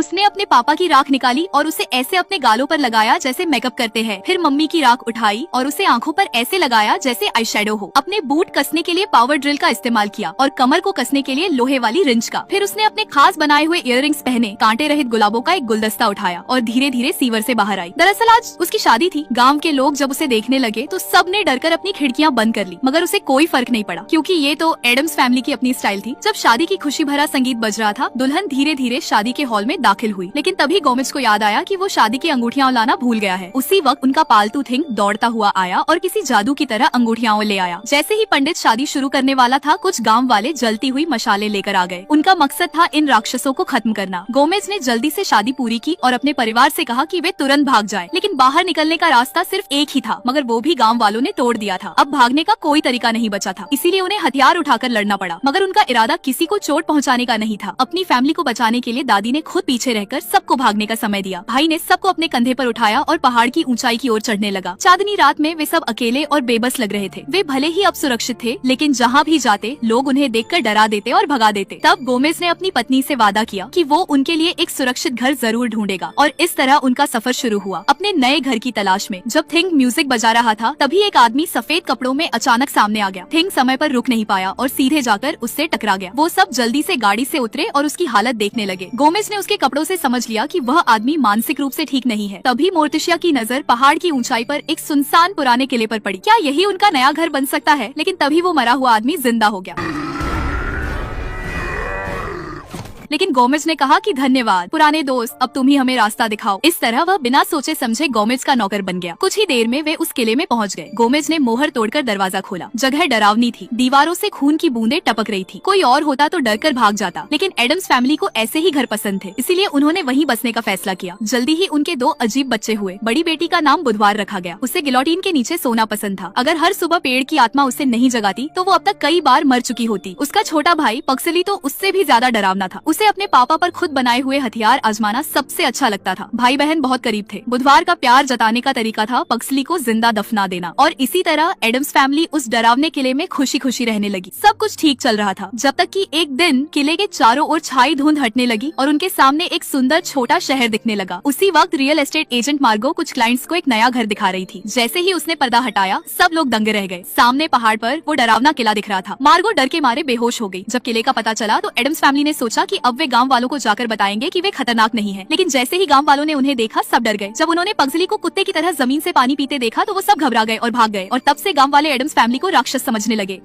उसने अपने पापा की राख निकाली और उसे ऐसे अपने गालों पर लगाया जैसे मेकअप करते हैं। फिर मम्मी की राख उठाई और उसे आंखों पर ऐसे लगाया जैसे आई शेडो हो। अपने बूट कसने के लिए पावर ड्रिल का इस्तेमाल किया और कमर को कसने के लिए लोहे वाली रिंच का। फिर उसने अपने खास बनाए हुए इयररिंग्स पहने, कांटे रहित गुलाबों का एक गुलदस्ता उठाया और धीरे धीरे सीवर से बाहर आई। दरअसल आज उसकी शादी थी। गाँव के लोग जब उसे देखने लगे तो सब ने डरकर अपनी खिड़कियां बंद कर ली, मगर उसे कोई फर्क नहीं पड़ा क्योंकि ये तो एडम्स फैमिली की अपनी स्टाइल थी। जब शादी की खुशी भरा संगीत बज रहा था, दुल्हन धीरे धीरे शादी के हॉल में दाखिल हुई, लेकिन तभी गोमेज को याद आया कि वो शादी की अंगूठियां लाना भूल गया है। उसी वक्त उनका पालतू थिंग दौड़ता हुआ आया और किसी जादू की तरह अंगूठियां ले आया। जैसे ही पंडित शादी शुरू करने वाला था, कुछ गांव वाले जलती हुई मशालें लेकर आ गए। उनका मकसद था इन राक्षसों को खत्म करना। गोमेज ने जल्दी से शादी पूरी की और अपने परिवार से कहा कि वे तुरंत भाग जाएं। लेकिन बाहर निकलने का रास्ता सिर्फ एक ही था, मगर वो भी गांव वालों ने तोड़ दिया था। अब भागने का कोई तरीका नहीं बचा था, इसीलिए उन्हें हथियार उठाकर लड़ना पड़ा। मगर उनका इरादा किसी को चोट पहुंचाने का नहीं था। अपनी फैमिली को बचाने के लिए दादी ने खुद पीछे रहकर सबको भागने का समय दिया। भाई ने सबको अपने कंधे पर उठाया और पहाड़ की ऊंचाई की ओर चढ़ने लगा। चांदनी रात में वे सब अकेले और बेबस लग रहे थे। वे भले ही अब सुरक्षित थे, लेकिन जहाँ भी जाते लोग उन्हें देखकर डरा देते और भगा देते। तब गोमेज ने अपनी पत्नी से वादा किया कि वो उनके लिए एक सुरक्षित घर जरूर ढूंढेगा और इस तरह उनका सफर शुरू हुआ अपने नए घर की तलाश में। जब थिंग म्यूजिक बजा रहा था, तभी एक आदमी सफेद कपड़ों में अचानक सामने आ गया। थिंग समय पर रुक नहीं पाया और सीधे जाकर उससे टकरा गया। वो सब जल्दी से गाड़ी से उतरे और उसकी हालत देखने लगे। गोमेज ने उसके कपड़ों से समझ लिया कि वह आदमी मानसिक रूप से ठीक नहीं है। तभी मोर्टिशिया की नजर पहाड़ की ऊंचाई पर एक सुनसान पुराने किले पर पड़ी। क्या यही उनका नया घर बन सकता है? लेकिन तभी वो मरा हुआ आदमी जिंदा हो गया। लेकिन गोमेज ने कहा कि धन्यवाद पुराने दोस्त, अब तुम ही हमें रास्ता दिखाओ। इस तरह वह बिना सोचे समझे गोमेज का नौकर बन गया। कुछ ही देर में वे उस किले में पहुंच गए। गोमेज ने मोहर तोड़कर दरवाजा खोला। जगह डरावनी थी, दीवारों से खून की बूंदें टपक रही थी। कोई और होता तो डरकर भाग जाता, लेकिन एडम्स फैमिली को ऐसे ही घर पसंद थे, इसीलिए उन्होंने वहीं बसने का फैसला किया। जल्दी ही उनके दो अजीब बच्चे हुए। बड़ी बेटी का नाम बुधवार रखा गया। उसे गिलोटिन के नीचे सोना पसंद था। अगर हर सुबह पेड़ की आत्मा उसे नहीं जगाती तो वो अब तक कई बार मर चुकी होती। उसका छोटा भाई पक्सली तो उससे भी ज्यादा डरावना था। उसे अपने पापा पर खुद बनाए हुए हथियार आजमाना सबसे अच्छा लगता था। भाई बहन बहुत करीब थे। बुधवार का प्यार जताने का तरीका था पक्सली को जिंदा दफना देना। और इसी तरह एडम्स फैमिली उस डरावने किले में खुशी खुशी रहने लगी। सब कुछ ठीक चल रहा था, जब तक कि एक दिन किले के चारों ओर छाई धुंध हटने लगी और उनके सामने एक सुंदर छोटा शहर दिखने लगा। उसी वक्त रियल एस्टेट एजेंट मार्गो कुछ क्लाइंट्स को एक नया घर दिखा रही थी। जैसे ही उसने पर्दा हटाया, सब लोग दंगे रह गए। सामने पहाड़ पर वो डरावना किला दिख रहा था। मार्गो डर के मारे बेहोश हो गई। जब किले का पता चला तो एडम्स फैमिली ने सोचा कि अब वे गांव वालों को जाकर बताएंगे कि वे खतरनाक नहीं है। लेकिन जैसे ही गांव वालों ने उन्हें देखा, सब डर गए। जब उन्होंने पगजली को कुत्ते की तरह जमीन से पानी पीते देखा तो वो सब घबरा गए और भाग गए। और तब से गांव वाले एडम्स फैमिली को राक्षस समझने लगे।